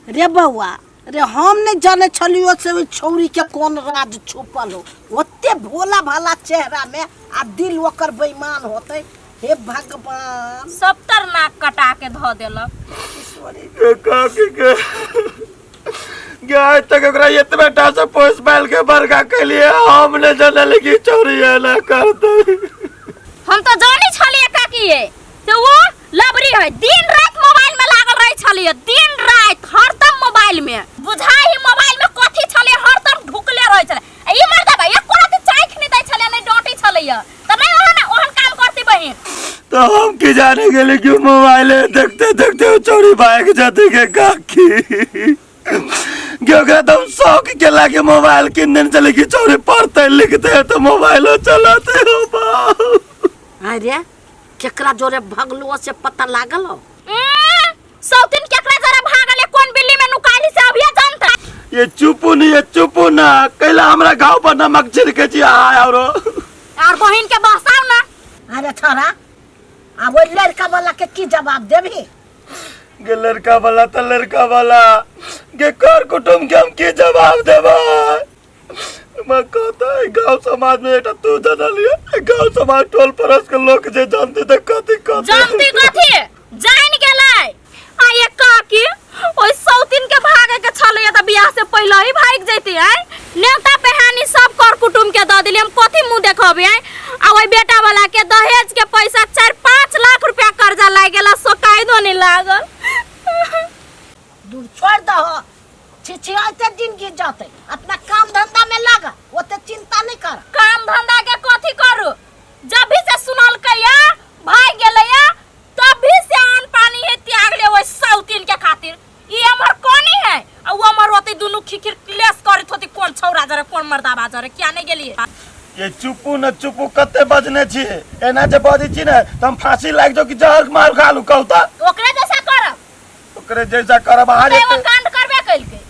रे बउआ रे हम नहीं जाने छलियो से छौरी के कौन राज छुपल हो ओते भोला भाला चेहरा में आ दिल ओकर बेईमान होते। हे भगवान 70 नाक कटा के धो देलक। गाय तक ओकरा इतना टासा पोस बैल के बरगा के लिए हमने जाने लगी चोरी है ना करते। हम तो जानी छलिए काकी तो वो लबरी है दिन रात मोबाइल में लागल रही छलिए दिन रात हरदम मोबाइल में बुझाई ही मोबाइल में कथि छलिए हरदम ढुकले रही छले ई मर्दा भाई एक कोराती चाय खनी दै छले नहीं डोटी छलिए त नहीं ओहन काम करती बहिन। तो हम की जाने के लिए क्यों मोबाइल देखते देखते चोरी भाग जाते के काकी क्योंकि तुम शौक के लाके मोबाइल किन दिन चले की चोरी पढ़ते लिखते हैं तो मोबाइल चलाते हो। अरे केकरा जोरे भगलो से पता लागल हो? सौतिन केकरा जोरे भागले कौन बिल्ली में नुकाली से अभी जानता। ये चुपू ना कैला हमरा गांव पर नमक छिड़के छी और बहिन के बहसाओ ना। अरे छोरा अब वो लड़का वाला के की जवाब देबी? गे लड़का वाला तो लड़का वाला गे कर कुटुम के हम की जवाब देबा? मैं कहता है गांव समाज में एटा तू जाना लिया गांव समाज टोल परस के लोग जे जानते त कथि जानती कथि जान गेलै आ ये काकी ओइ सौतिन के भागे के छले त बियाह से पहले ही भाग जैती है नेवता पहानी सब कर कुटुम के द दिली हम कथि मुंह देखबे है आ ओइ बेटा वाला के दहेज के पैसा 4-5 लाख रुपया कर्जा लाग गेला सोकाइदो नहीं लागल। दूर छोड़ दो छिछियाते जिंदगी जाते अपना काम धंधा में लगा ओते चिंता नहीं कर। काम धंधा के कथि करू जब भी से सुनल कया भाग गेलैया तब भी से अन्न पानी है त्याग ले ओइ सौतिन के खातिर ई हमर कोनी है आ वो हमर होती दुनु खिखिर क्लेश करत होती कौन छौरा जरे कौन मर्दा बाजरे क्या नहीं गेलिए। ये चुपू कते बजने छी एना जे बजी छी ने त हम फांसी लाग जो कि जहर मार खालू कहता ओकरे जैसा करब ओकरे जैसा करब आ जेते वो कांड करबे कइल के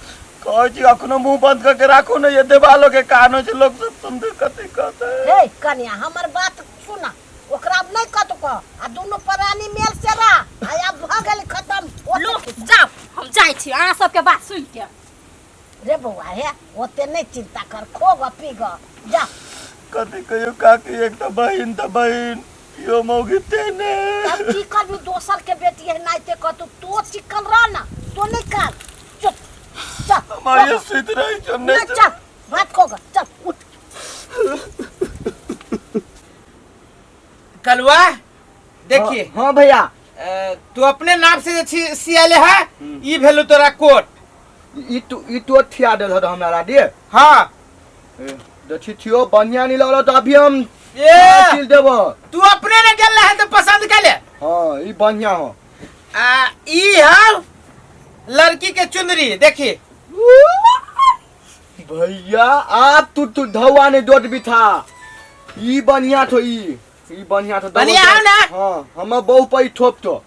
कोई जी अखनो मुंह बंद करके राखो ना ये देवालों के कानों से लोग सब सुनते कथि कहते हैं। हे कन्या हमर बात सुना ओकरा अब नहीं कत को आ दोनों प्राणी मेल से रह आया भ गेल खत्म लो जाओ हम जाई छी आ सब के बात सुन के। रे बउआ हे ओते नहीं चिंता कर खोग पीग जा कथि कहियो काकी एक त बहिन यो मौगी तेने अब की करबी दोसर के बेटी है नहीं ते कत तो चिकन रह ना तो नहीं कर चुप चल हमारी सीध रही चलने चल बात खोग चल उठ। कलवा देखिए हाँ भैया तू अपने नाम से सियाले है ई भेलु तोरा कोट ई तो थिया दे हो हमरा दे। हां देखि थियो बढ़िया नहीं लगलो तो अभी हम ए सिल देबो। तू अपने ने गेल है तो पसंद कर ले। हां ई बढ़िया हो ई है लड़की के चुंदरी देखिए भैया आप तू धौआ ने दोट भी था ई बढ़िया थो ई बढ़िया थो बढ़िया है ना। हां हम बहु पई ठोप तो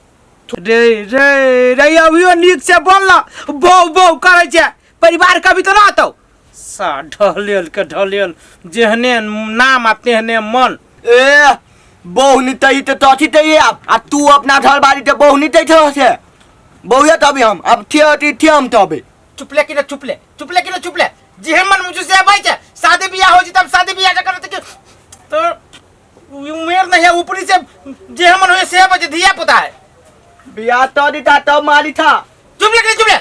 रे अभियो नीक से बोल बौ करे छे परिवार कभी तो ना तो सा ढलेल जेहने नाम आ तेहने मन। ए बहु नी तई तो तथी तई आ तू अपना घर बाड़ी ते बहु नी तई थो से बहुया तभी हम अब थे हम तबे चुपले कि चुपले जे मन मुझे से भाई छे शादी बियाह हो जी तब शादी बियाह करत के तो उमेर नहीं है ऊपरी से जे मन होए से बजे धिया पुता है बियाह तो दी था तब मारी था। चुपले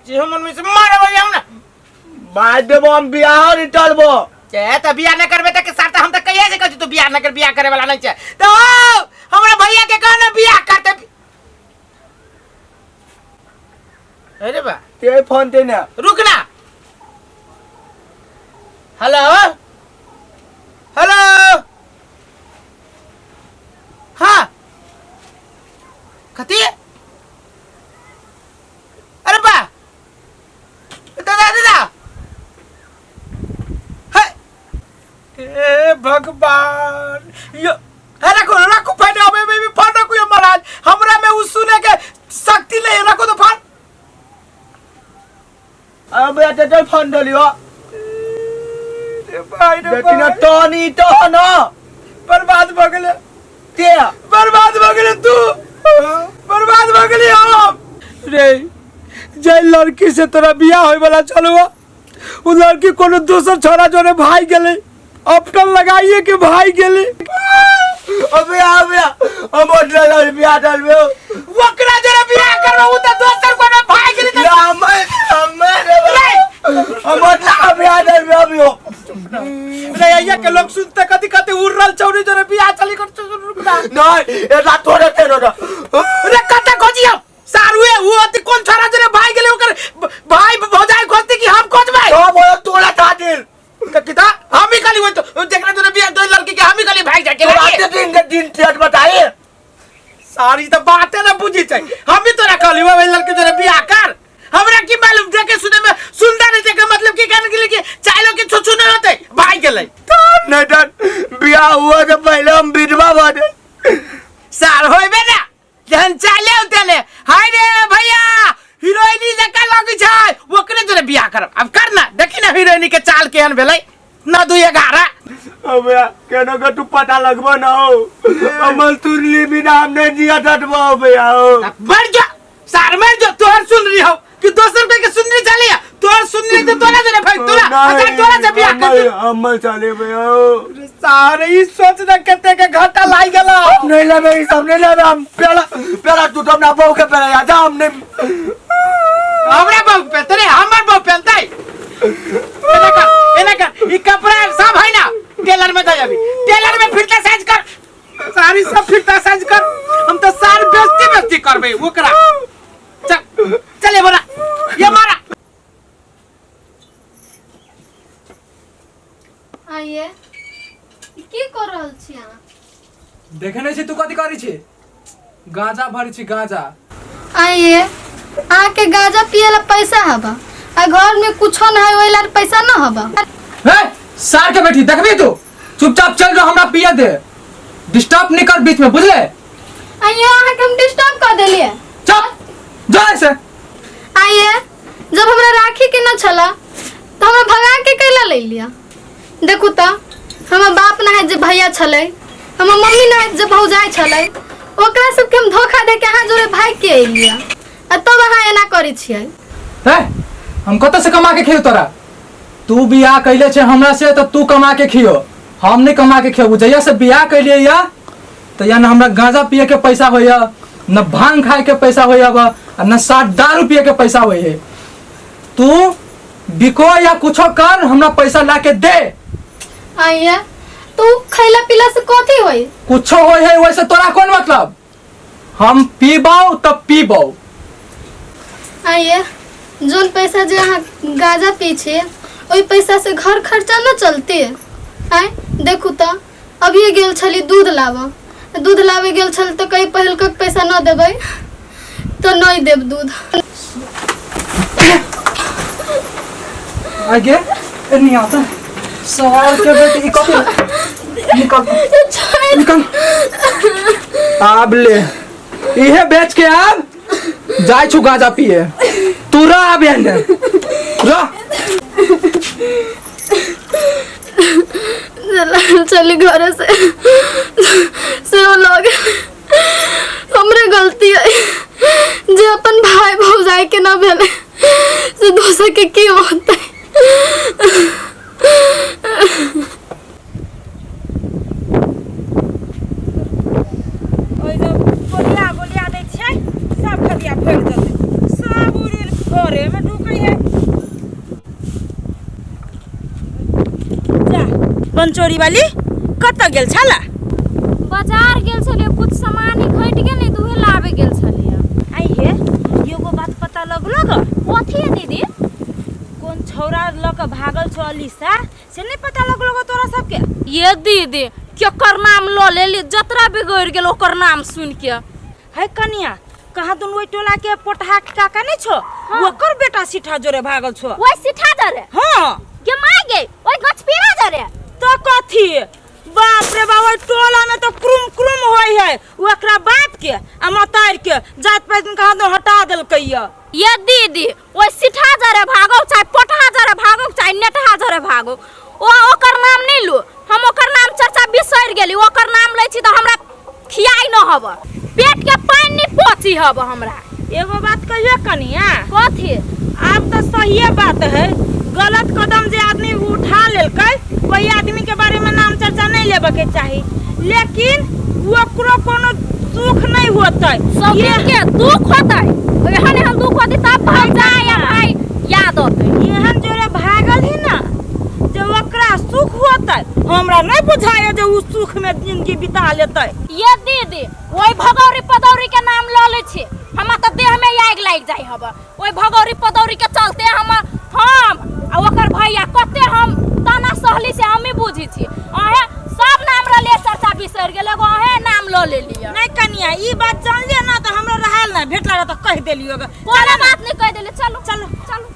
जे मन में से मारे भाई हम ना मार देबो हम बियाह नहीं टलबो के त बियाह न करबे त के साथ हम त कहिए से कहती तू बियाह न कर बियाह करे वाला नहीं छे तो हमरा भैया के कहना बियाह करते। अरे बा ते फोन ते ना रुकना हेलो हाँ कथी अरे बा दादा ए भगवान यो रखो फाटा में फाटा को महाराज हमरा में उस सुने के शक्ति नहीं रखो तो फाट अब चल फोन डलियो भाई बेटी ना तो नहीं तो ना बर्बाद भ गेले ते बर्बाद भ गेले तू बर्बाद भ गेली हम रे जे लड़की से तोरा बियाह होय वाला चलुआ उ लड़की कोनो दूसर छोरा जोरे भाई गेले अपटन लगाइए के भाई गेले अबे हम ओटला बियाह डालबे वकरा जोरे बियाह करबो उ त दूसर कोनो भाई गेले या हम ओटला बियाह डालबे अबियो रे ये के लोग सुनते कथि कथि उड़ल चौरी जोरे बियाह चली कर रुकना नहीं एला तोरे तेरो रे कते खोजियो सारुए वो अति कोन छोरा जोरे भाई गेले ओकर भाई भौजाई खोजते कि हम खोजबै तो बोल तोला तादिल किता हम ही खाली वो तो देखना जोरे बियाह दो लड़की के हम ही खाली भाई जाके तो आते दिन सेट बताइए सारी तो बातें ना बुझी चाहिए हम भी तोरा कहली वो लड़की जोरे बियाह कर हमरा की मालूम देखे सुने में सुंदर नहीं देखे मतलब की कहने के लिए कि चाइलो की छुछु न होते भाई गेले नहीं बियाह हुआ तो पहले हम विधवा बने सार होइबे ना जहन चाइले उतले हाय रे भैया हीरोइनी जका लगी छै ओकरे जोरे बियाह करब अब करना देखी ना हीरोइनी के चाल केहन भेलै न 2-11 अबे केनो के तू पता लगबो ना हो अमल तुरली बिना हमने जिया डटबो भैया मर जा सार मर जा तोहर सुन रही हो कि दोसर कोई के सुननी चली तोहर सुननी तो तोरा जोरे भाई तोरा से बियाह कर अमल चले भैया सारे ई सोच ना कते के घाटा लाई गेला नहीं लगे सब नहीं लगे हम पहला तू तो अपना बहू के पहले आ जा हमने हमरा बहू पे तेरे हमर बहू पहनतै एना कर ई कपड़ा सब है ना टेलर में दे अभी टेलर में फिरता साइज कर सारी सब फिरता साइज कर हम तो सार बेइज्जती करबे ओकरा चले बोला ये मारा आइए की कर रहल छी अहाँ देखे नहीं तू कथी करी छी गांजा भरी छी गांजा आइए आके गांजा पिए ला पैसा हबा आ घर में कुछो न है ओइ ला पैसा न हबा ए सार के बेटी देखबी तू चुपचाप चल जो हमरा पिए दे डिस्टर्ब नहीं कर बीच में बुझले आइए अहाँ के हम डिस्टर्ब कर देलिए चुप जा ऐसे आइए जब हमरा राखी के न छला तो हमरा भगा के कैला ले लिया देखू त हमर बाप ना है जे भैया छले हमर मम्मी ना है जे भौजाई छले ओकरा सबके हम धोखा दे के अहाँ जोरे भाग के एलिया आ तब अहाँ एना करै छियै ए हम कत से कमा के खियो तोरा तू बियाह कैले छे हमरा से तो तू कमा के खियो हम नहीं कमा के खियो जइया से बियाह कैलिए या तो या ना हमरा गांजा पिए के पैसा होया न भांग खाए के पैसा होया बा न 60 दारू पिए के पैसा होए तू बिको या कुछो कर हमरा पैसा ला के दे आइए तू खैला पिला से कथी होई कुछो होय है वैसे तोरा कौन मतलब हम पीबाऊ तब पीबाऊ आइए जोन पैसा जे अहाँ गांजा पी छे ओई पैसा से घर खर्चा न चलते आय देखू त अभी गेल छली दूध लावे गेल छल तो कई पहल का पैसा न देबै तो नहीं देब दूध आगे नहीं आता सवाल के बेटी निकल आब ले इहे बेच के आब जाय छु गांजा पिए तू रह आब एने रह चली घर से लोग हमरे गलती है जे अपन भाई भौजाई के ना भेले से दोसर के की होते ओइ जब गोलिया दै छै सब खदिया फेंक देतै सब उड़ि घरे में ढुकै है जा बनचोरी वाली कत गेल छला बाजार गेल छलिए कुछ सामान ही घट गेल नहीं दुहे लावे गेल छलिए आई हे एगो बात पता लगलो ग कथी है दीदी कोन छौरा ल के भागल छ अलीसा से नहीं पता लगलो ग तोरा सबके ये दीदी केकर नाम लो लेली जतरा बिगड़ गेल ओकर नाम सुन के है कनिया कहाँ तुम ओइ टोला के पोटहा के काका नहीं छो ओकर बेटा सिठा जोरे भागल छो ओइ सिठा दरे हां के मार गई ओइ गछपीरा दरे तो कथी बाप रे बाप टोला में तो क्रुम होई है ओकरा बाप के आ मतार के जात पात कहाँ तो हटा देल कैया ये दीदी ओइ सिठा जरे भागो चाहे पोटहा जरे भागो चाहे नेटहा जरे भागो ओ ओकर नाम नहीं लू हम ओकर नाम चर्चा बिसर गेली ओकर नाम लै छी त हमरा खियाई न हब पेट के पानी नहीं पची हब हमरा एगो बात कहियो कनिया, कथी? आप तो सही बात है, गलत कदम जे आदमी उठा लेलकै वही आदमी के बारे में नाम चर्चा नहीं लेबे के चाही, लेकिन ओकरो कोनो सुख नहीं होतै। सौतीन के दुख होतै, एहन एहन दुख होतै तब भौजाई या भाई याद होतै। एहन जोरे भागल ही ना जे ओकरा सुख होतै, हमरा नहीं बुझाय जे उ सुख में जिंदगी बिता लेतै। ये दीदी ओई भगौरी पदौरी के नाम ल ले छी, हमरा त देह में आग लाग जाय हबे। ओई भगौरी पदौरी के चलते हम आ ओकर भैया कते हम ताना सहली से हम ही बुझी छी। अहे सब नाम र ले चर्चा बिसर गेल, एगो अहे नाम ल ले लिया। नहीं कनिया ई बात जान लिया ना तो हमरा रहल ना भेट लगा तो कह देलियो। कोनो बात नहीं कह देले, चलो चलो चलो।